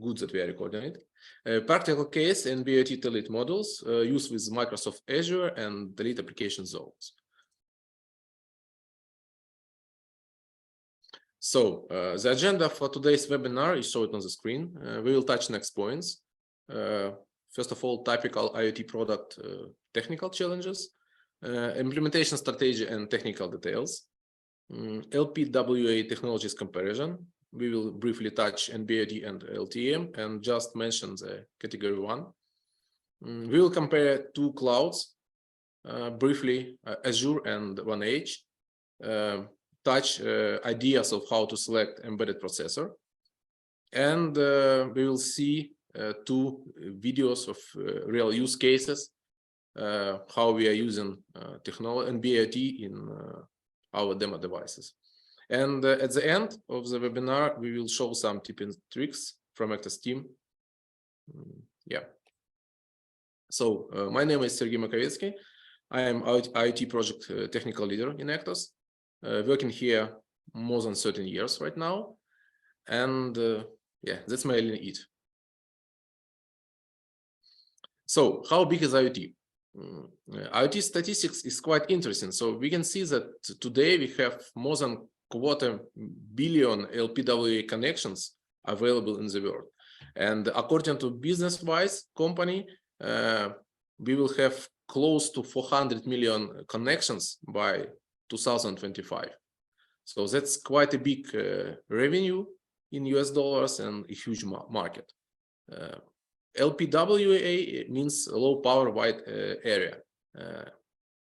good that we are recording it. Practical case NB-IoT Telit models used with Microsoft Azure and Telit application zones. So the agenda for today's webinar is shown on the screen. We will touch next points. First of all, typical IoT product technical challenges, implementation strategy and technical details, LPWA technologies comparison. We will briefly touch NB-IoT and LTE-M and just mention the category 1. We will compare two clouds briefly, Azure and OneEdge, touch ideas of how to select embedded processor, and we will see two videos of real use cases, how we are using technology NB-IoT in our demo devices. And at the end of the webinar, we will show some tips and tricks from EKTOS team. Yeah. So my name is Sergey Makovetsky. I am IoT project technical leader in EKTOS, working here more than 13 years right now. And yeah, that's mainly it. So how big is IoT? IoT statistics is quite interesting. So we can see that today we have more than 250 million LPWA connections available in the world. And according to business-wise company, we will have close to 400 million connections by 2025. So that's quite a big revenue in US dollars and a huge market. LPWA means low power wide area.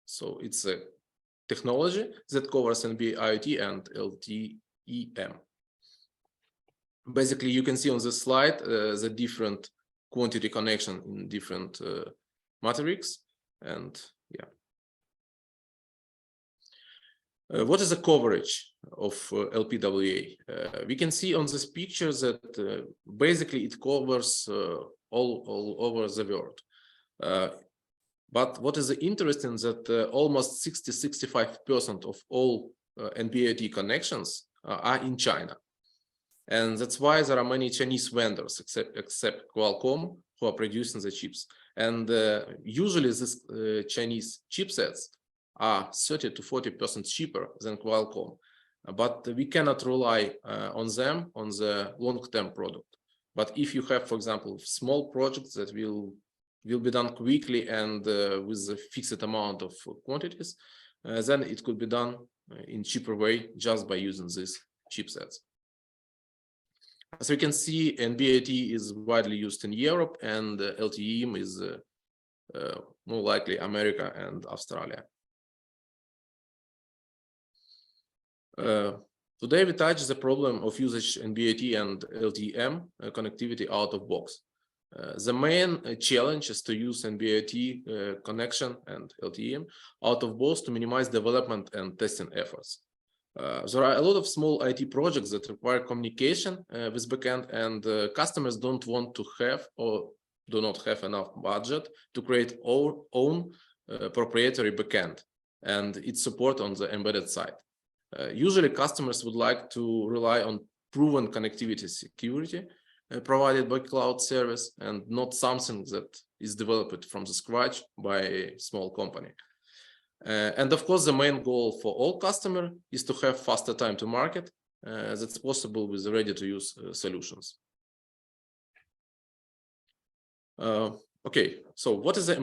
So it's a technology that covers NB-IoT and LTE-M. Basically, you can see on the slide the different quantity connection in different matrix, and yeah. What is the coverage of LPWA? We can see on this picture that basically it covers all over the world. But what is interesting that almost 60–65% of all NB-IoT connections are in China. And that's why there are many Chinese vendors, except Qualcomm, who are producing the chips. And usually these Chinese chipsets are 30–40% cheaper than Qualcomm. But we cannot rely on them on the long-term product. But if you have, for example, small projects that will be done quickly and with a fixed amount of quantities, then it could be done in cheaper way just by using these chipsets. As we can see, NB-IoT is widely used in Europe, and LTE-M is more likely America and Australia. Today we touch the problem of usage NB-IoT and LTE-M connectivity out of box. The main challenge is to use NB-IoT connection and LTE-M out of box to minimize development and testing efforts. There are a lot of small IT projects that require communication with backend, and customers don't want to have or do not have enough budget to create our own proprietary backend and its support on the embedded side. Usually customers would like to rely on proven connectivity security provided by cloud service and not something that is developed from the scratch by a small company. And of course, the main goal for all customers is to have faster time to market that's possible with ready-to-use solutions. Okay, so what is the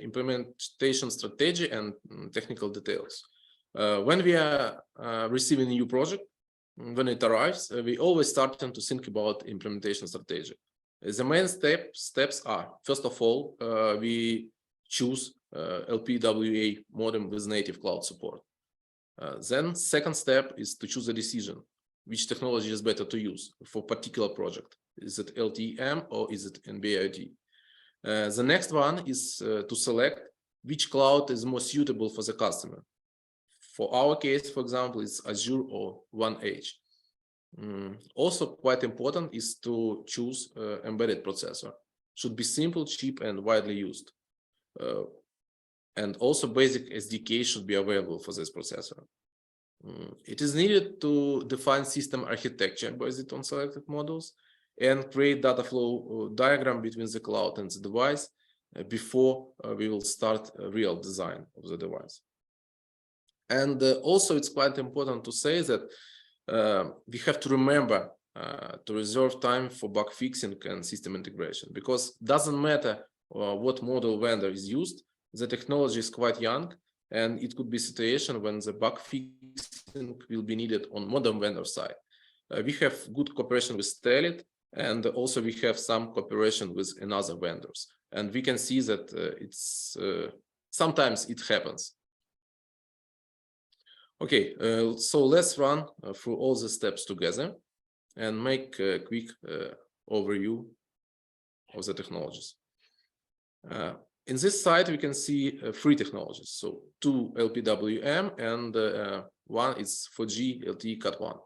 implementation strategy and technical details? When we are receiving a new project, when it arrives, we always start to think about implementation strategy. The main steps are, first of all, we choose LPWA modem with native cloud support. Then second step is to choose a decision, which technology is better to use for particular project. Is it LTE-M or is it NB-IoT? The next one is to select which cloud is more suitable for the customer. For our case, for example, it's Azure or OneEdge. Also quite important is to choose embedded processor. Should be simple, cheap, and widely used. And also basic SDK should be available for this processor. It is needed to define system architecture based on selected models, and create data flow diagram between the cloud and the device before we will start a real design of the device. And also it's quite important to say that we have to remember to reserve time for bug fixing and system integration, because it doesn't matter what model vendor is used, the technology is quite young, and it could be a situation when the bug fixing will be needed on modern vendor side. We have good cooperation with Telit, and also we have some cooperation with another vendors. And we can see that it's sometimes it happens. Okay, so let's run through all the steps together and make a quick overview of the technologies. In this slide, we can see three technologies. So two LPWM and one is 4G LTE Cat 1.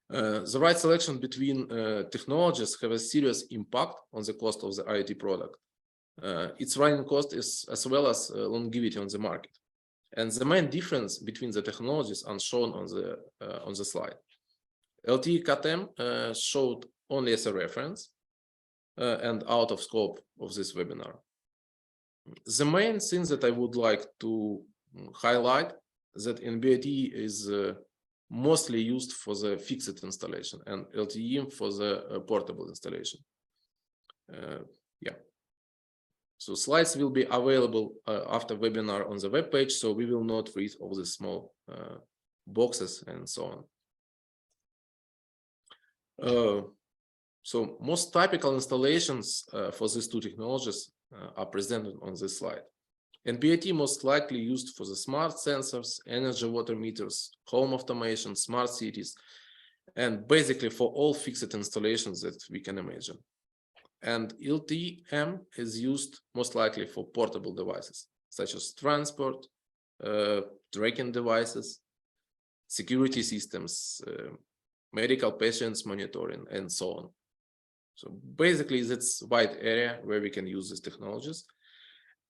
The right selection between technologies have a serious impact on the cost of the IoT product. Its running cost is as well as longevity on the market. And the main difference between the technologies are shown on the slide. LTE Cat-M showed only as a reference and out of scope of this webinar. The main thing that I would like to highlight that NB-IoT is mostly used for the fixed installation and LTE-M for the portable installation. Yeah. So slides will be available after webinar on the web page, so we will not read all the small boxes and so on. So most typical installations for these two technologies are presented on this slide. NB-IoT most likely used for the smart sensors, energy water meters, home automation, smart cities, and basically for all fixed installations that we can imagine. And LTE-M is used most likely for portable devices, such as transport, tracking devices, security systems, medical patients monitoring, and so on. So basically, that's a wide area where we can use these technologies.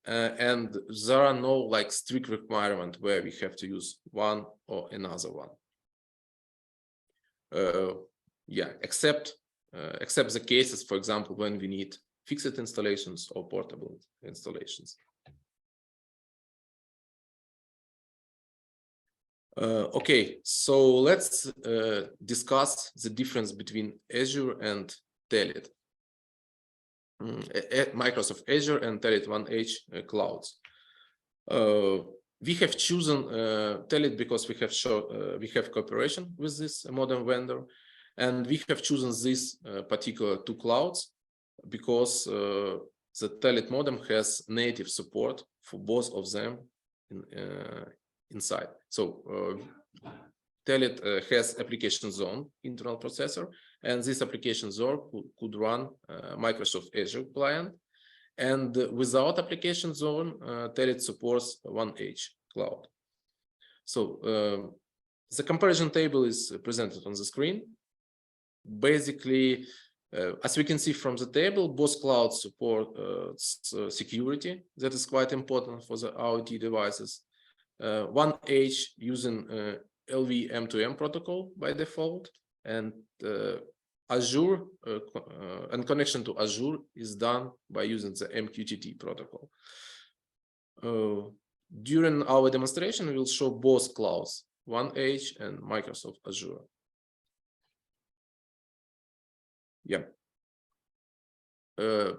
And there are no like strict requirement where we have to use one or another one. Yeah, except the cases, for example, when we need fixed installations or portable installations. Okay, so let's discuss the difference between Azure and Telit. Microsoft Azure and Telit OneEdge clouds. We have chosen Telit because we have cooperation with this modern vendor, and we have chosen these particular two clouds because the Telit modem has native support for both of them inside. So Telit has application zone internal processor, and this application zone could run Microsoft Azure client. And without application zone, Telit supports OneEdge cloud. So the comparison table is presented on the screen. Basically, as we can see from the table, both clouds support security. That is quite important for the IoT devices. OneEdge using LTE-M protocol by default, and Azure and connection to Azure is done by using the MQTT protocol. During our demonstration, we will show both clouds, OneEdge and Microsoft Azure. Yeah.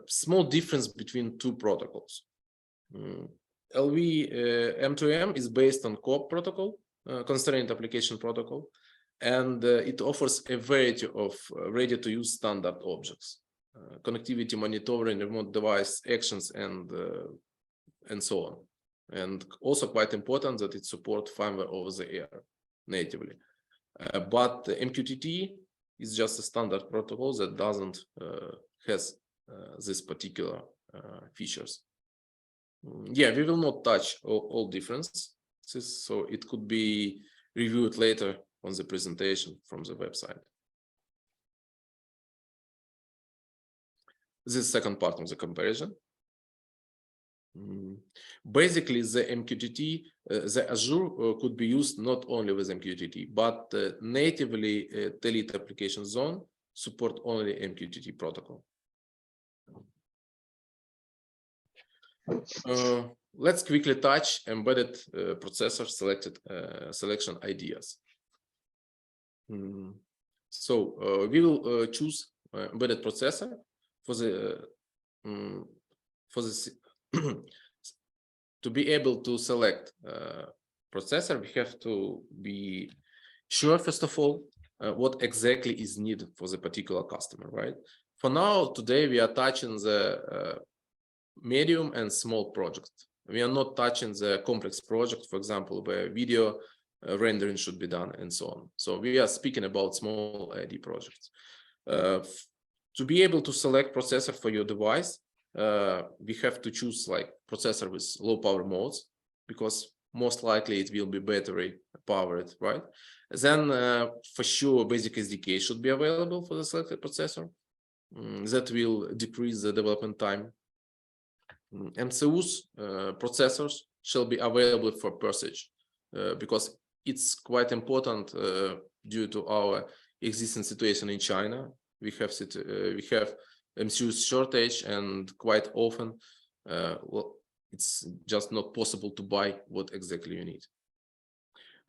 Small difference between two protocols. LTE-M is based on COAP protocol, constrained application protocol, and it offers a variety of ready-to-use standard objects, connectivity monitoring, remote device actions, and so on. And also quite important that it supports firmware over the air natively. But MQTT is just a standard protocol that doesn't has this particular features. Yeah, we will not touch all differences, so it could be reviewed later on the presentation from the website. This is the second part of the comparison. Basically, the MQTT, the Azure could be used not only with MQTT, but natively Telit application zone support only MQTT protocol. Let's quickly touch embedded processor selection ideas. So we will choose embedded processor for the to be able to select processor. We have to be sure, first of all, what exactly is needed for the particular customer, right? For now, today we are touching the medium and small projects. We are not touching the complex project, for example, where video rendering should be done and so on. So we are speaking about small ID projects. To be able to select processor for your device, we have to choose like processor with low power modes, because most likely it will be battery powered, right? Then for sure, basic SDK should be available for the selected processor. That will decrease the development time. MCUs processors shall be available for purchase, because it's quite important due to our existing situation in China. We have MCU shortage, and quite often well, it's just not possible to buy what exactly you need.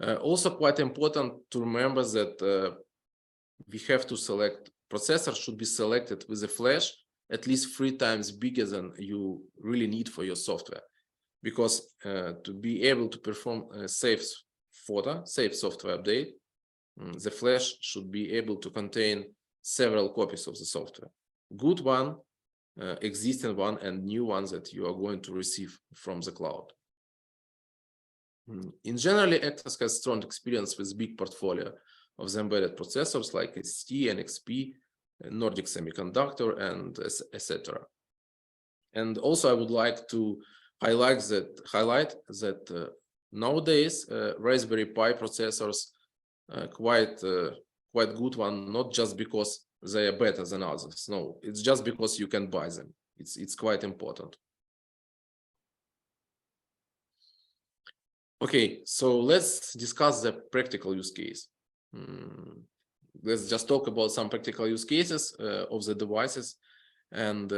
Also quite important to remember that we have to select processor should be selected with a flash at least 3 times bigger than you really need for your software, because to be able to perform a safe software update, the flash should be able to contain several copies of the software, good one, existing one, and new ones that you are going to receive from the cloud. In general, EKTOS has strong experience with big portfolio of the embedded processors like ST, NXP, Nordic Semiconductor, and etc. And also, I would like to highlight that nowadays Raspberry Pi processors quite good one, not just because they are better than others. No, it's just because you can buy them. It's quite important. Okay, so let's discuss the practical use case. Let's just talk about some practical use cases of the devices and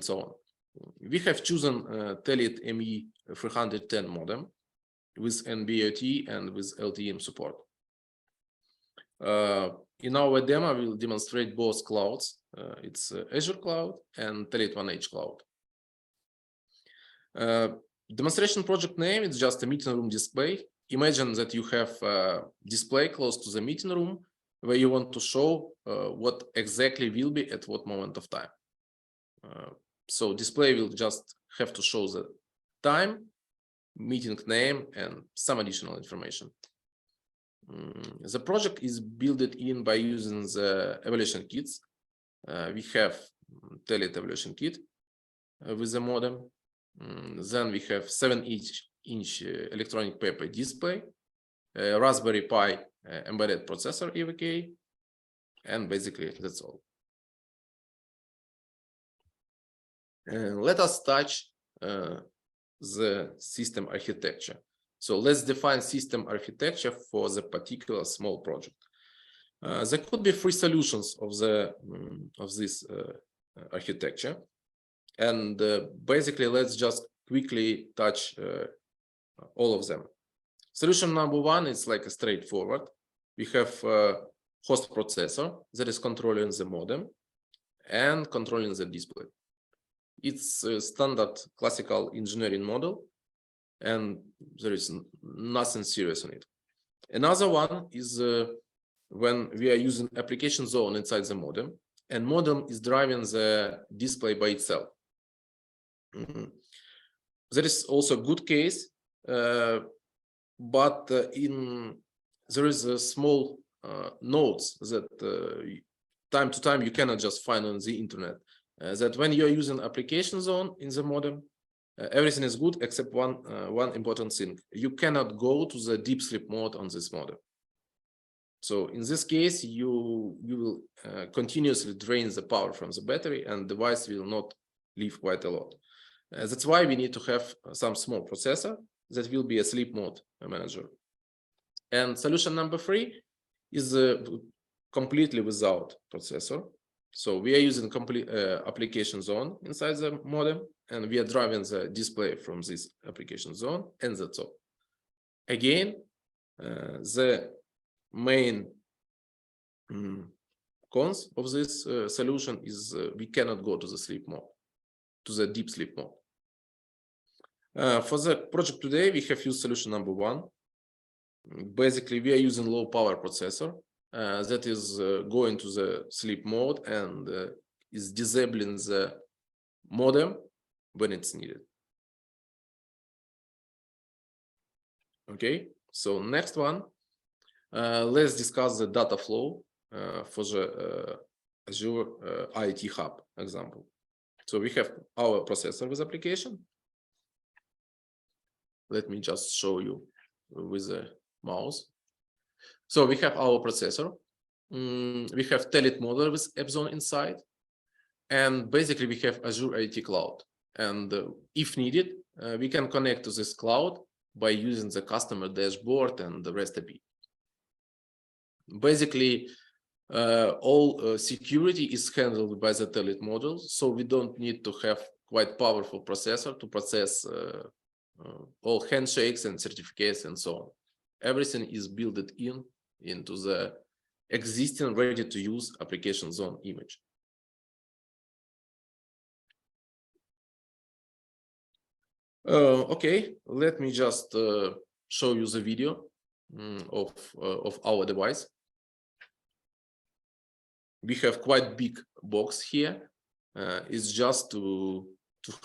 so on. We have chosen Telit ME310 modem with NB-IoT and with LTE-M support. In our demo, we'll demonstrate both clouds. It's Azure cloud and Telit OneEdge cloud. Demonstration project name is just a meeting room display. Imagine that you have a display close to the meeting room where you want to show what exactly will be at what moment of time. So display will just have to show the time, meeting name, and some additional information. The project is built in by using the evaluation kits. We have Telit evaluation kit with the modem. Then we have 7-inch electronic paper display, Raspberry Pi embedded processor EVK, and basically that's all. Let us touch the system architecture. So let's define system architecture for the particular small project. There could be 3 solutions of this architecture, and basically let's just quickly touch all of them. Solution number 1 is like a straightforward. We have a host processor that is controlling the modem and controlling the display. It's a standard classical engineering model, and there is nothing serious on it. Another one is when we are using application zone inside the modem, and modem is driving the display by itself. There is also a good case, but there is a small nodes that time to time you cannot just find on the internet. That when you're using application zone in the modem, everything is good except one important thing. You cannot go to the deep sleep mode on this modem. So in this case, you will continuously drain the power from the battery, and the device will not live quite a lot. That's why we need to have some small processor that will be a sleep mode manager. And solution number 3 is completely without processor. So we are using complete application zone inside the modem, and we are driving the display from this application zone, and that's all. Again, the main cons of this solution is we cannot go to the sleep mode, to the deep sleep mode. For the project today, we have used solution number 1. Basically, we are using low power processor that is going to the sleep mode and is disabling the modem when it's needed. Okay, so next one, let's discuss the data flow for the Azure IoT Hub example. So we have our processor with application. Let me just show you with the mouse. So we have our processor. We have Telit model with AppZone inside. And basically we have Azure IoT Cloud. And if needed, we can connect to this cloud by using the customer dashboard and the REST API. Basically, all security is handled by the Telit model, so we don't need to have quite powerful processor to process all handshakes and certificates and so on. Everything is built into the existing ready-to-use application zone image. Okay, let me just show you the video of our device. We have quite big box here. It's just to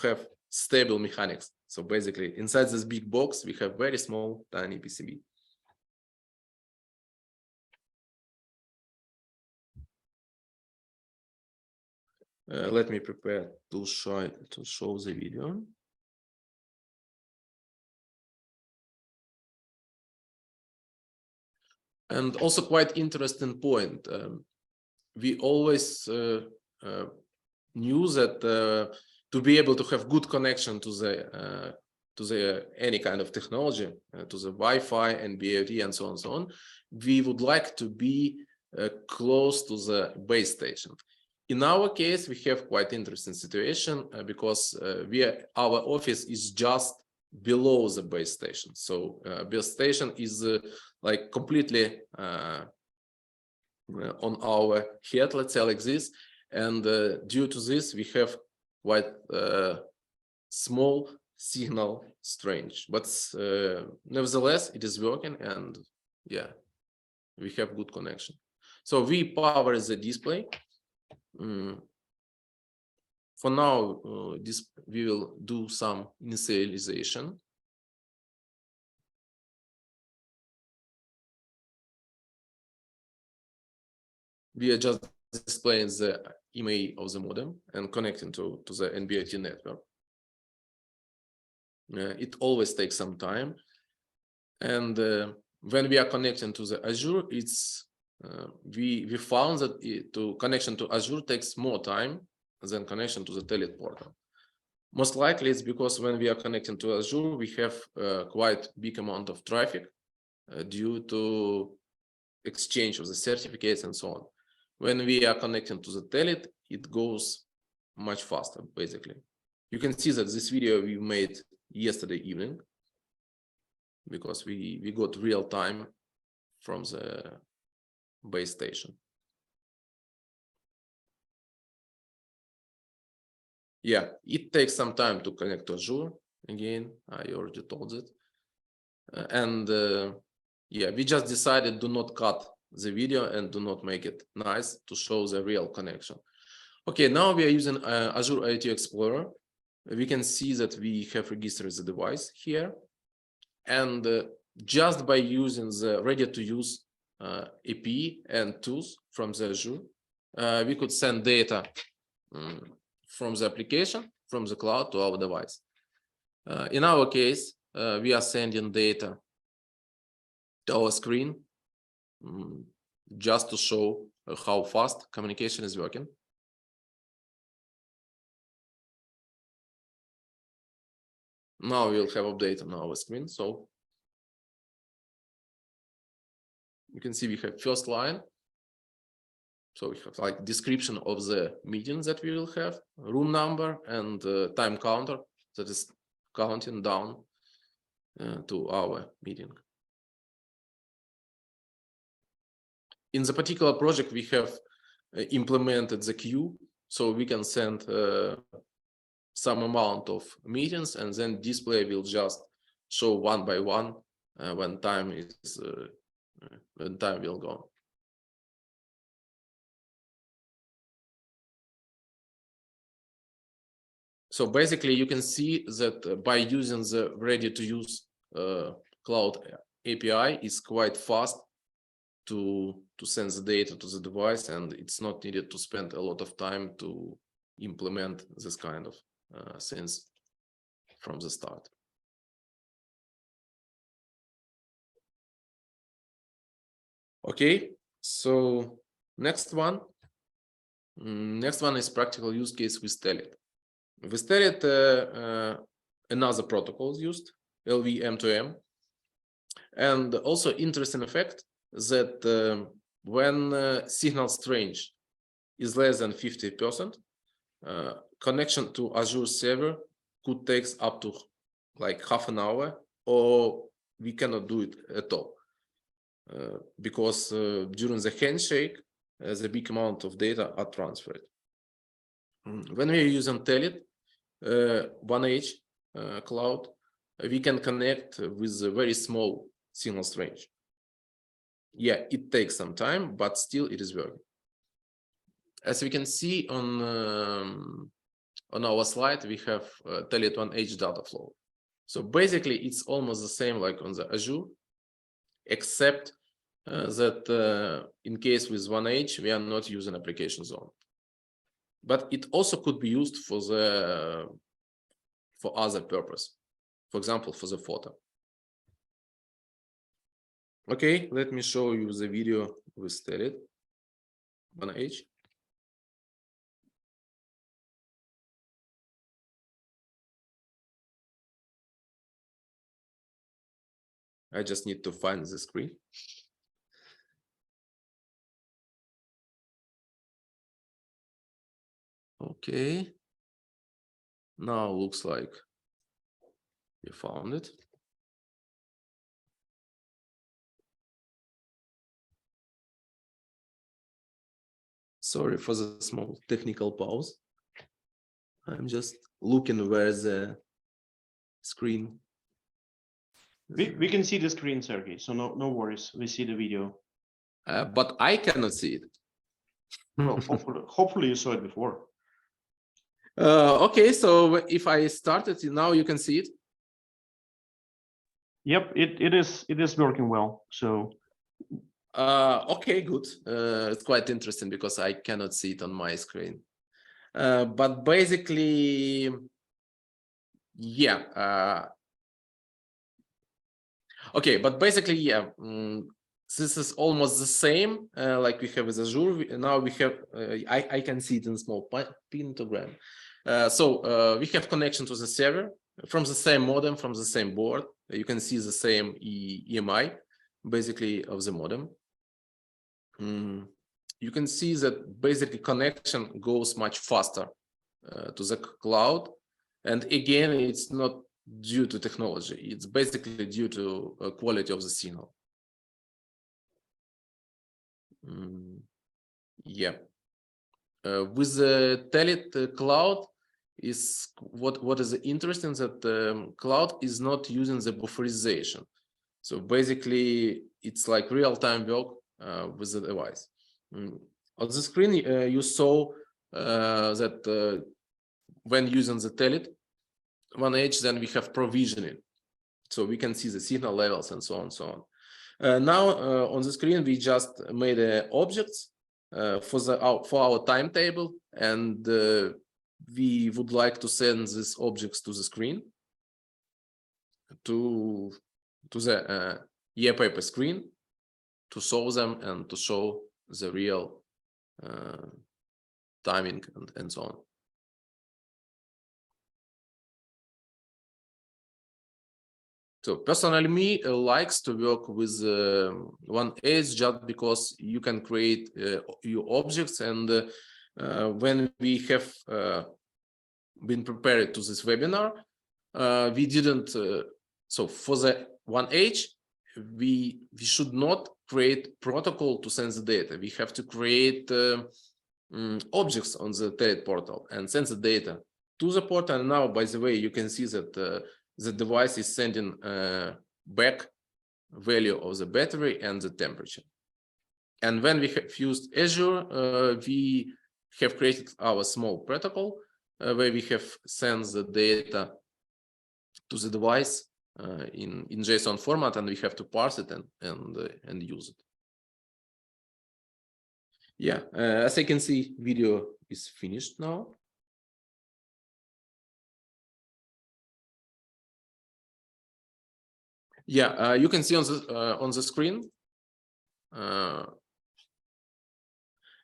have stable mechanics. So basically, inside this big box, we have very small, tiny PCB. Let me prepare to show the video. And also quite interesting point. We always knew that to be able to have good connection to the any kind of technology, to the Wi-Fi and NB-IoT and so on and so on, we would like to be close to the base station. In our case, we have quite interesting situation because our office is just below the base station. So base station is like completely on our head, let's say like this. And due to this, we have quite small signal strength, but nevertheless, it is working, and yeah, we have good connection. So we power the display. For now, we will do some initialization. We are just displaying the email of the modem and connecting to the NB-IoT network. It always takes some time. And when we are connecting to the Azure, we found that connection to Azure takes more time than connection to the Telit portal. Most likely it's because when we are connecting to Azure, we have quite big amount of traffic due to exchange of the certificates and so on. When we are connecting to the Telit, it goes much faster, basically. You can see that this video we made yesterday evening because we got real time from the base station. Yeah, it takes some time to connect to Azure. Again, I already told it. Yeah, we just decided do not cut the video and do not make it nice to show the real connection. Okay, now we are using Azure IoT Explorer. We can see that we have registered the device here. And just by using the ready-to-use API and tools from the Azure, we could send data from the application, from the cloud to our device. In our case, we are sending data to our screen just to show how fast communication is working. Now we'll have update on our screen. So you can see we have first line So we have like description of the meeting that we will have, room number, and time counter that is counting down to our meeting. In the particular project, we have implemented the queue, so we can send some amount of meetings, and then display will just show one by one when time will go. So basically, you can see that by using the ready-to-use cloud API, is quite fast to send the data to the device, and it's not needed to spend a lot of time to implement this kind of things from the start. Okay, so next one is practical use case with Telit. With Telit, another protocol is used, LTE-M, and also interesting effect that when signal strength is less than 50%, connection to Azure server could take up to like half an hour, or we cannot do it at all. Because during the handshake, the big amount of data are transferred. When we are using Telit, OneEdge cloud, we can connect with a very small signal strength. Yeah, it takes some time, but still it is working. As we can see on our slide, we have Telit OneEdge dataflow. So basically, it's almost the same like on the Azure, except that in case with OneEdge, we are not using application zone. But it also could be used for other purpose, for example, for the photo. Okay, let me show you the video with Telit OneEdge. I just need to find the screen. Okay. Now looks like you found it. Sorry for the small technical pause. I'm just looking where the screen. We can see the screen, Sergey, so no worries. We see the video. But I cannot see it. Well, hopefully you saw it before. Okay, so if I started, now you can see it. Yep, it is working well. So. Okay, good. It's quite interesting because I cannot see it on my screen. But basically, yeah. Okay, but basically, yeah. This is almost the same like we have with Azure. Now we have, I can see it in small pintogram. So we have connection to the server from the same modem, from the same board. You can see the same EMI, basically, of the modem. You can see that basically connection goes much faster to the cloud. And again, it's not due to technology. It's basically due to quality of the signal. Yeah. With the Telit cloud, is what is interesting that cloud is not using the bufferization. So basically, it's like real-time work with the device. On the screen, you saw that when using the Telit OneEdge, then we have provisioning. So we can see the signal levels and so on and so on. Now on the screen, we just made objects for our timetable, and we would like to send these objects to the screen, to the paper screen, to show them and to show the real timing and so on. So personally, me likes to work with OneEdge just because you can create your objects, and when we have been prepared to this webinar, we didn't. So for the OneEdge, we should not create protocol to send the data. We have to create objects on the Telit portal and send the data to the portal. And now, by the way, you can see that the device is sending back value of the battery and the temperature. And when we have used Azure, we have created our small protocol where we have sent the data to the device in JSON format, and we have to parse it and use it. Yeah, as I can see, video is finished now. Yeah, you can see on the screen.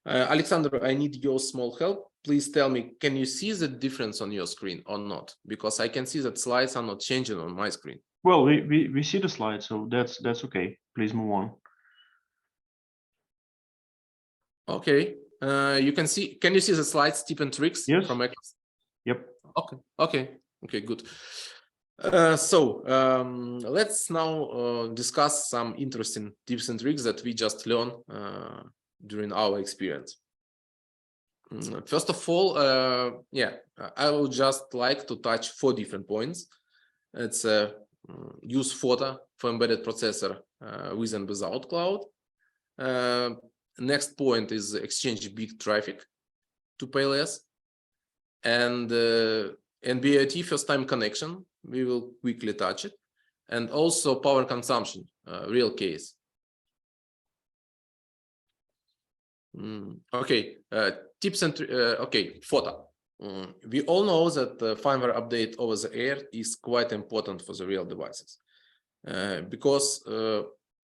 Alexander, I need your small help. Please tell me, can you see the difference on your screen or not? Because I can see that slides are not changing on my screen. Well, we see the slide, so that's okay. Please move on. Okay. You can see. Can you see the slides, tip and tricks? Yes. From X? Yep. Okay. Good. Let's now discuss some interesting tips and tricks that we just learned during our experience. First of all, I would just like to touch 4 different points. It's use photo for embedded processor with and without cloud. Next point is exchange big traffic to pay less. And NB-IoT first time connection, we will quickly touch it. And also power consumption, real case. Okay, tips and photo. We all know that firmware update over the air is quite important for the real devices, because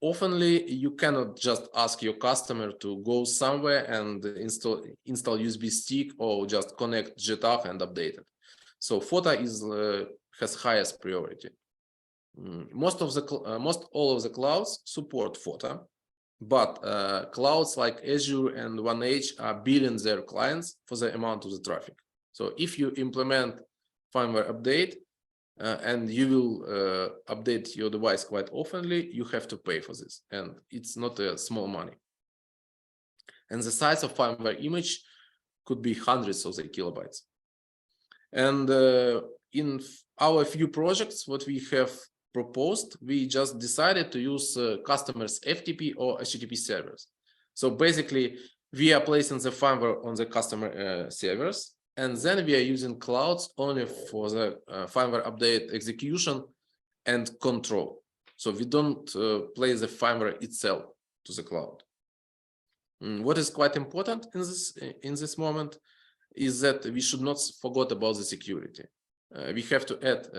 oftenly you cannot just ask your customer to go somewhere and install USB stick or just connect JTAG and update it. So photo has highest priority. Most all of the clouds support photo, but clouds like Azure and OneEdge are billing their clients for the amount of the traffic. So if you implement firmware update and you will update your device quite oftenly, you have to pay for this, and it's not a small money. And the size of firmware image could be hundreds of the kilobytes. And in our few projects, what we have proposed, we just decided to use customers' FTP or HTTP servers. So basically, we are placing the firmware on the customer servers, and then we are using clouds only for the firmware update execution and control. So we don't place the firmware itself to the cloud. What is quite important in this moment is that we should not forget about the security. We have to add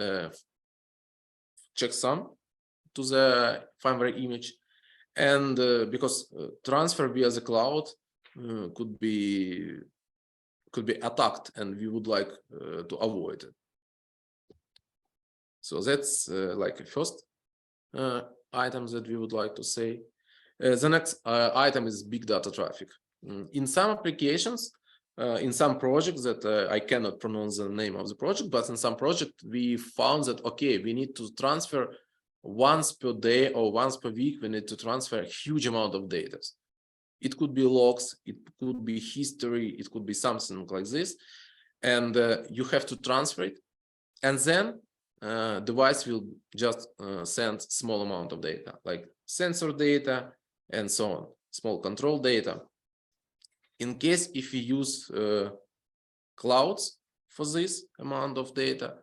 checksum to the firmware image, and because transfer via the cloud could be attacked, and we would like to avoid it. So that's like a first item that we would like to say. The next item is big data traffic. In some applications, in some projects that I cannot pronounce the name of the project, but in some project we found that, okay, we need to transfer once per day or once per week, we need to transfer a huge amount of data. It could be logs, it could be history, it could be something like this. And you have to transfer it. And then device will just send small amount of data, like sensor data and so on, small control data. In case if we use clouds for this amount of data,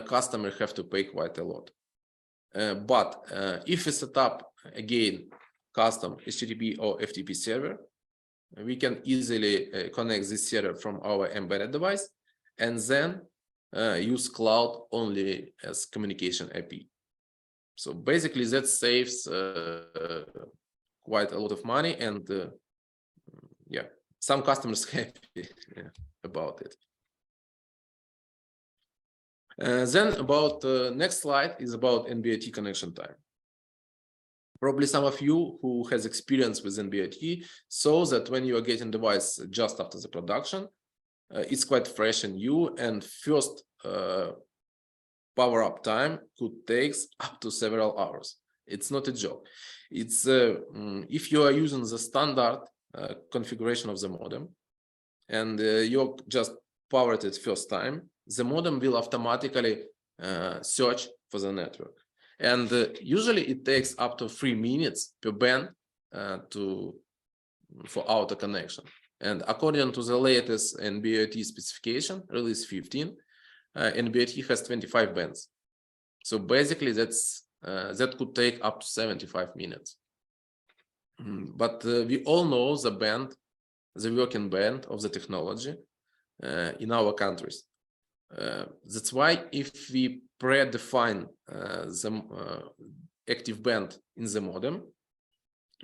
customer have to pay quite a lot. But if we set up again custom HTTP or FTP server, we can easily connect this server from our embedded device and then use cloud only as communication IP. So basically that saves quite a lot of money, and yeah, some customers happy about it. Then about next slide is about NB-IoT connection time. Probably some of you who has experience with NB-IoT saw that when you are getting device just after the production, it's quite fresh and new, and first power up time could take up to several hours. It's not a joke. It's if you are using the standard configuration of the modem and you just powered it first time, the modem will automatically search for the network. And usually it takes up to 3 minutes per band for auto connection. And according to the latest NB-IoT specification, release 15, NB-IoT has 25 bands. So basically that could take up to 75 minutes. But we all know the working band of the technology in our countries. That's why if we predefine the active band in the modem,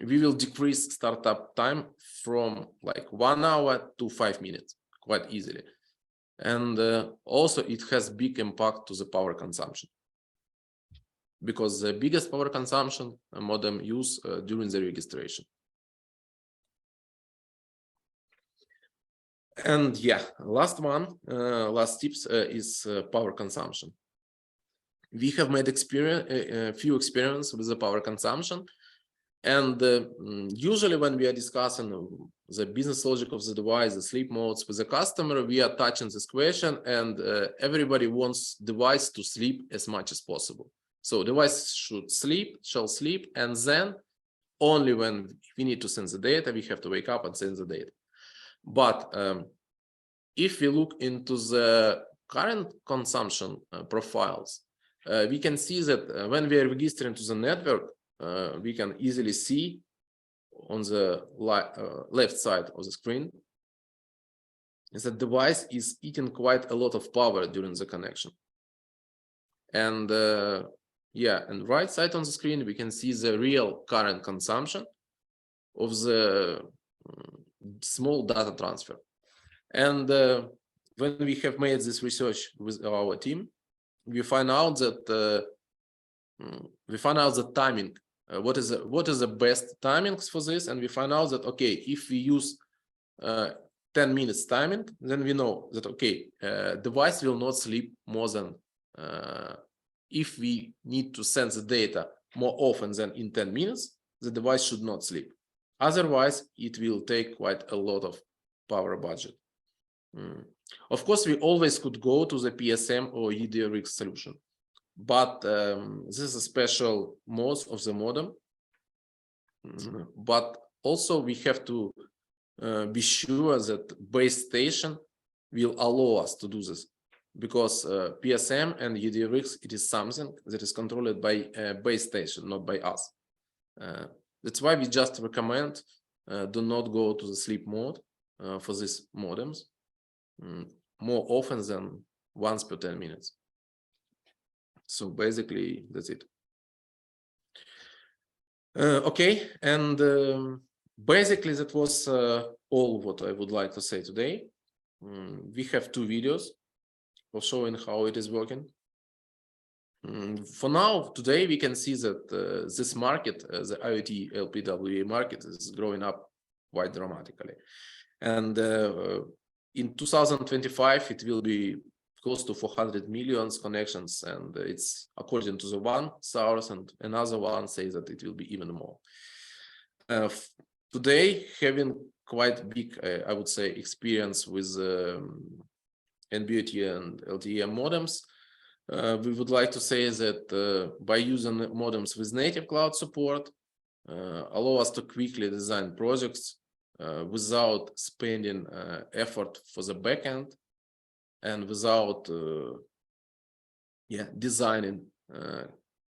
we will decrease startup time from like 1 hour to 5 minutes quite easily. And also it has big impact to the power consumption, because the biggest power consumption a modem use during the registration. And yeah, last tips is power consumption. We have made a few experiments with the power consumption, and usually when we are discussing the business logic of the device, the sleep modes with the customer, we are touching this question, and everybody wants device to sleep as much as possible. So device shall sleep, and then only when we need to send the data, we have to wake up and send the data. But if we look into the current consumption profiles, we can see that when we are registering to the network, we can easily see on the left side of the screen is that the device is eating quite a lot of power during the connection. And yeah, and right side on the screen, we can see the real current consumption of the small data transfer. And when we have made this research with our team, we find out that the timing. What is the best timings for this? And we find out that okay, if we use 10 minutes timing, then we know that okay, device will not sleep more than if we need to send the data more often than in 10 minutes, the device should not sleep. Otherwise, it will take quite a lot of power budget. Of course, we always could go to the PSM or EDRX solution, but this is a special mode of the modem. But also we have to be sure that base station will allow us to do this, because PSM and EDRX, it is something that is controlled by a base station, not by us. That's why we just recommend do not go to the sleep mode for these modems more often than once per 10 minutes. So basically, that's it. Okay, and basically that was all what I would like to say today. We have 2 videos for showing how it is working. For now, today we can see that this market, the IoT LPWA market, is growing up quite dramatically. And in 2025, it will be close to 400 million connections, and it's according to the one source, and another one says that it will be even more. Today, having quite big, I would say, experience with NB-IoT and LTE-M modems, we would like to say that by using modems with native cloud support, allow us to quickly design projects without spending effort for the backend, and without designing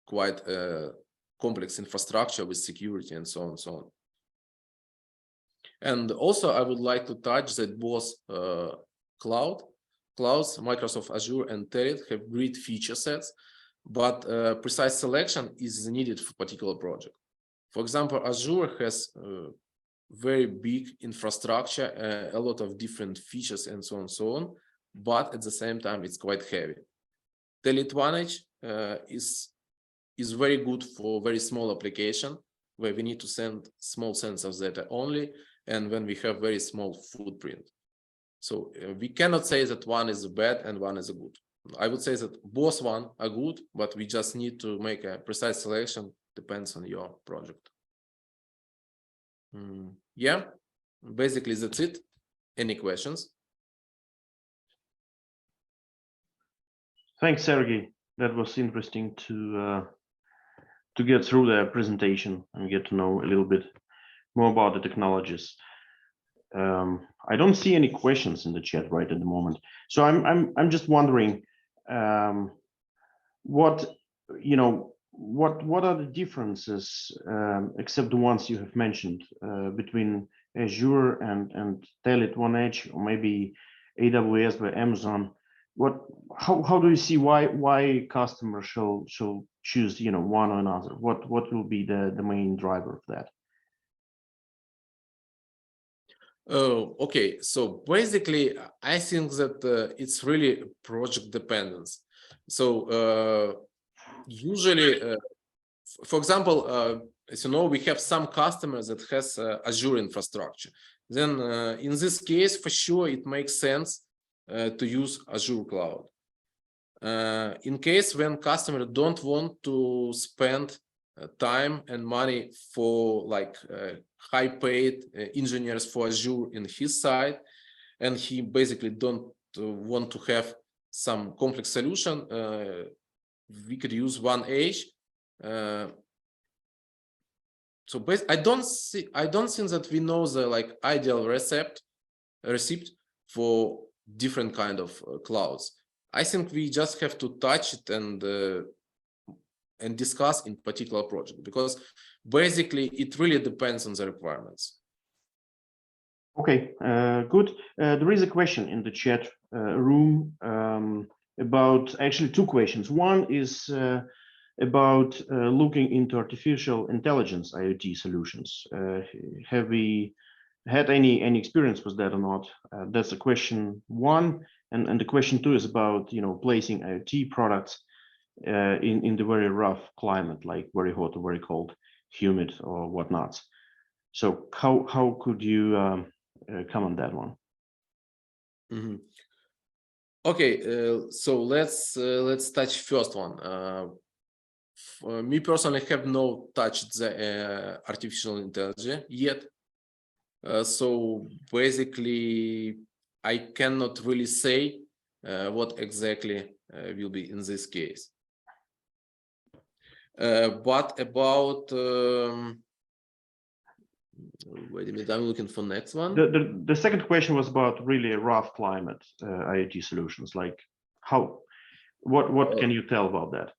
quite a complex infrastructure with security and so on and so on. And also I would like to touch that both clouds, Microsoft Azure and Telit, have great feature sets, but precise selection is needed for particular project. For example, Azure has very big infrastructure, a lot of different features and so on and so on, but at the same time it's quite heavy. Telit OneEdge is very good for very small application where we need to send small sensors data only, and when we have very small footprint. So we cannot say that one is bad and one is good. I would say that both one are good, but we just need to make a precise selection, depends on your project. Yeah, basically that's it. Any questions? Thanks, Sergey. That was interesting to get through the presentation and get to know a little bit more about the technologies. I don't see any questions in the chat right at the moment, so I'm just wondering, what are the differences, except the ones you have mentioned, between Azure and Telit OneEdge, or maybe AWS by Amazon? How do you see why customers shall choose one or another? What will be the main driver of that? Oh, okay. So basically, I think that it's really project dependence. So usually, for example, as you know, we have some customers that has Azure infrastructure. Then in this case, for sure, it makes sense to use Azure cloud. In case when customer don't want to spend time and money for like high paid engineers for Azure in his side, and he basically don't want to have some complex solution, we could use OneEdge. So I don't think that we know the like ideal receipt for different kind of clouds. I think we just have to touch it and discuss in particular project, because basically it really depends on the requirements. Okay, good. There is a question in the chat room about, actually two questions. One is about looking into artificial intelligence IoT solutions. Have we had any experience with that or not? That's the question one. And the question two is about placing IoT products in the very rough climate, like very hot or very cold, humid or whatnot. So how could you come on that one? Mm-hmm. Okay, so let's touch first one. Me personally, have no touched the artificial intelligence yet. So basically, I cannot really say what exactly will be in this case. But about wait a minute, I'm looking for next one. The second question was about really rough climate IoT solutions. Like what can you tell about that?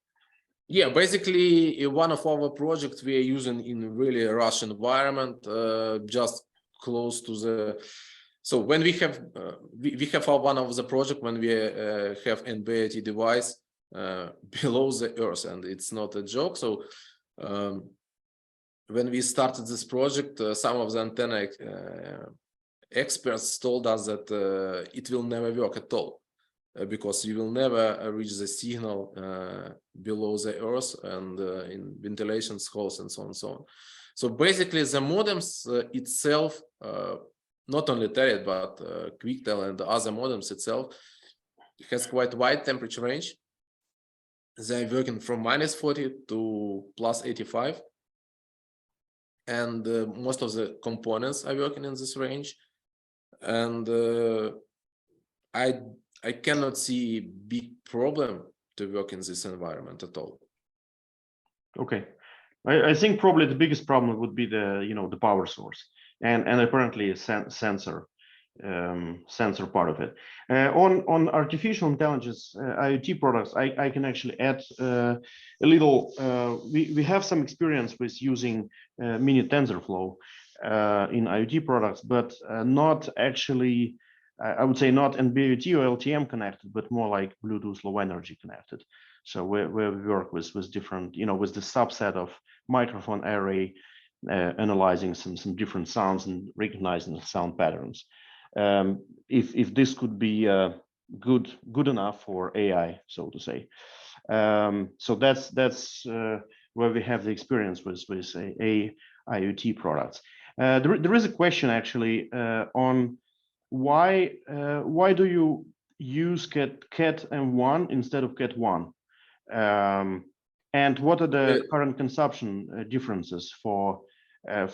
Yeah, basically one of our projects we are using in really harsh environment, just close to the. So when we have one of the project when we have NB-IoT device below the earth, and it's not a joke. So when we started this project, some of the antenna experts told us that it will never work at all, because you will never reach the signal below the earth and in ventilation holes and so on and so on. So basically the modems itself, not only Telit, but QuickTel and the other modems itself, has quite wide temperature range. They're working from -40 to +85. And most of the components are working in this range. And I cannot see a big problem to work in this environment at all. Okay, I think probably the biggest problem would be the power source and apparently a sensor part of it. On artificial intelligence IoT products, I can actually add a little. We have some experience with using mini TensorFlow in IoT products, but not actually. I would say not NB-IoT or LTE-M connected, but more like Bluetooth Low Energy connected. So where we work with different, with the subset of microphone array, analyzing some different sounds and recognizing the sound patterns. If this could be good enough for AI, so to say. So that's where we have the experience with IoT products. There is a question actually on why do you use Cat M1 instead of Cat 1, and what are the current consumption differences for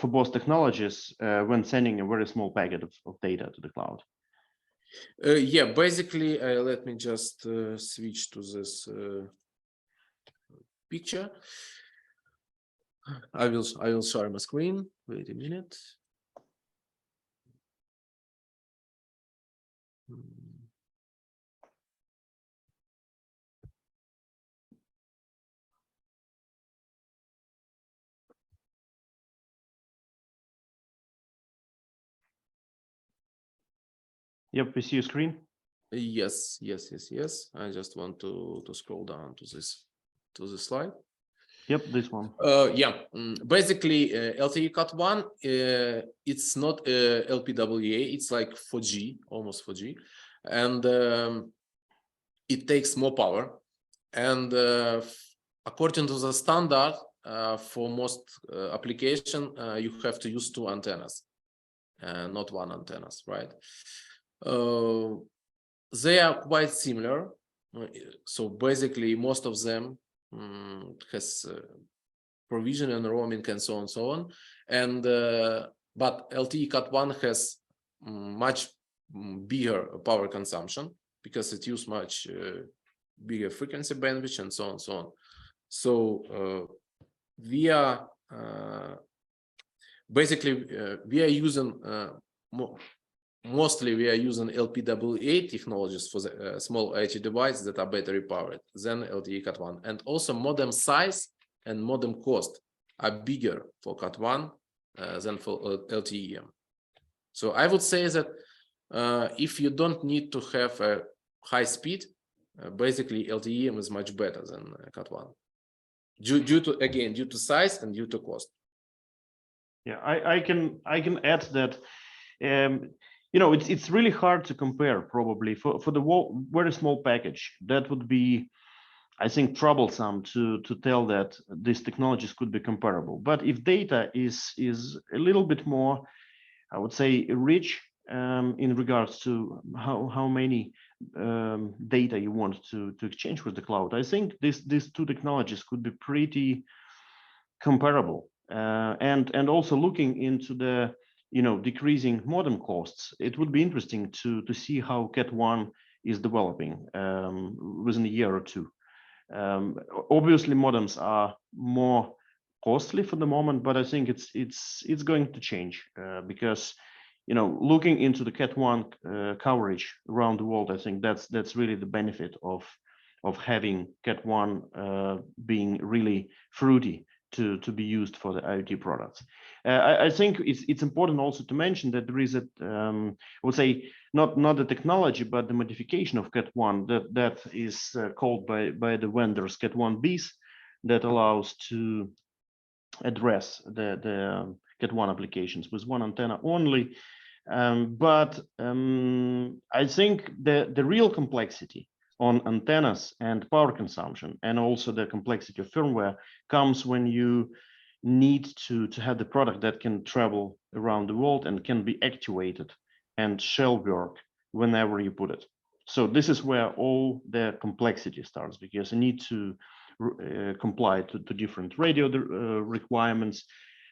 both technologies when sending a very small packet of data to the cloud? Yeah, basically, let me just switch to this picture. I will share my screen. Wait a minute. Yep, we see your screen. Yes. I just want to scroll down to this slide. Yep, this one. Yeah, basically LTE Cat 1, it's not LPWA, it's like 4G, almost 4G, and it takes more power. And according to the standard, for most application, you have to use 2 antennas, not 1 antennas, right? They are quite similar. So basically, most of them has provision and roaming and so on. And but LTE Cat 1 has much bigger power consumption because it uses much bigger frequency bandwidth and so on. So we are basically we are using mostly we are using LPWA technologies for the small IoT devices that are battery powered than LTE Cat 1, and also modem size and modem cost are bigger for Cat 1 than for LTE-M. So I would say that if you don't need to have a high speed, basically LTE-M is much better than Cat 1, due to size and due to cost. Yeah, I can add that it's really hard to compare probably for the very small package. That would be, I think, troublesome to tell that these technologies could be comparable. But if data is a little bit more, I would say, rich in regards to how many data you want to exchange with the cloud, I think these 2 technologies could be pretty comparable. And also looking into the decreasing modem costs, it would be interesting to see how Cat 1 is developing within a year or 2. Obviously, modems are more costly for the moment, but I think it's going to change because looking into the Cat 1 coverage around the world, I think that's really the benefit of having Cat 1 being really fruity to be used for the IoT products. I think it's important also to mention that there is I would say not the technology, but the modification of Cat 1 that is called by the vendors Cat 1bis, that allows to address the Cat 1 applications with 1 antenna only. But I think the real complexity on antennas and power consumption, and also the complexity of firmware, comes when you need to have the product that can travel around the world and can be actuated and shall work whenever you put it. So this is where all the complexity starts, because you need to comply to different radio requirements.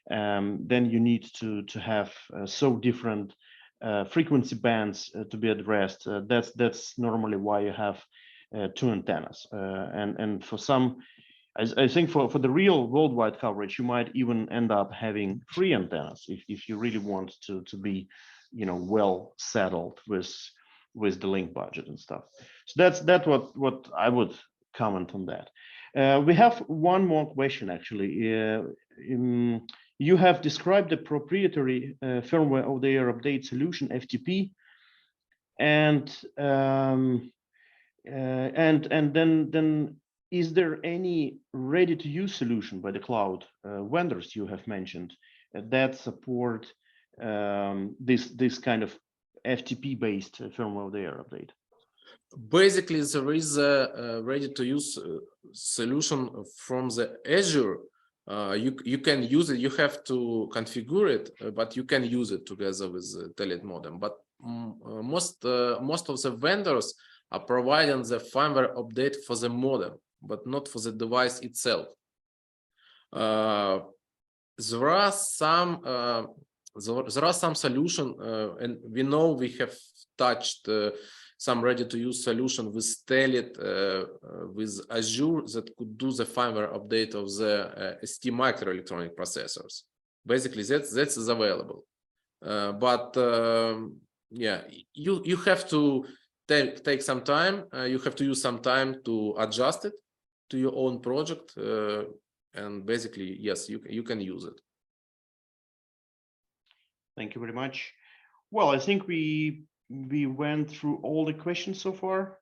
Then you need to have so different frequency bands to be addressed. That's normally why you have 2 antennas. And for some, I think for the real worldwide coverage, you might even end up having 3 antennas if you really want to be, well settled with the link budget and stuff. So that's what I would comment on that. We have one more question actually. You have described the proprietary firmware over-the-air update solution (FTP), and then is there any ready-to-use solution by the cloud vendors you have mentioned that support this kind of FTP-based firmware over-the-air update? basically, there is a ready-to-use solution from the Azure. You can use it. You have to configure it, but you can use it together with the Telit modem. But most of the vendors are providing the firmware update for the modem, but not for the device itself. There are some solutions, and we know we have touched some ready-to-use solution with Telit, with Azure, that could do the firmware update of the ST microelectronic processors. Basically, that is available. But yeah, you have to take some time. You have to use some time to adjust it to your own project. And basically, yes, you can use it. Thank you very much. Well, I think we went through all the questions so far.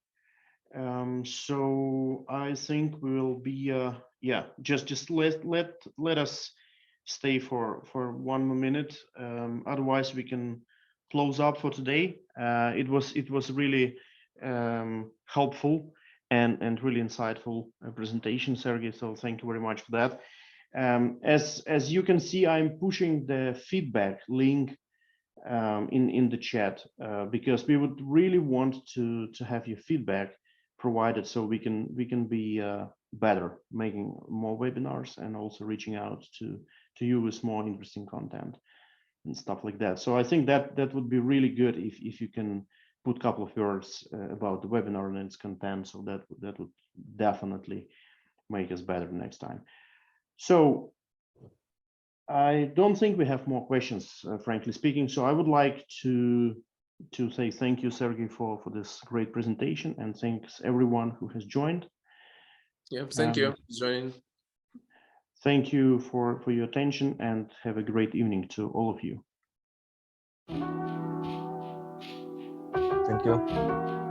So I think we will be yeah, just let us stay for 1 more minute. Otherwise we can close up for today. It was really helpful and really insightful presentation, Sergey. So thank you very much for that. As you can see, I'm pushing the feedback link in the chat because we would really want to have your feedback provided so we can be better, making more webinars and also reaching out to you with more interesting content and stuff like that. So I think that would be really good if you can put a couple of words about the webinar and its content. So that would definitely make us better next time. So I don't think we have more questions, frankly speaking. So I would like to say thank you, Sergey, for this great presentation, and thanks everyone who has joined. Yeah, thank you for joining. Thank you for your attention, and have a great evening to all of you. Thank you.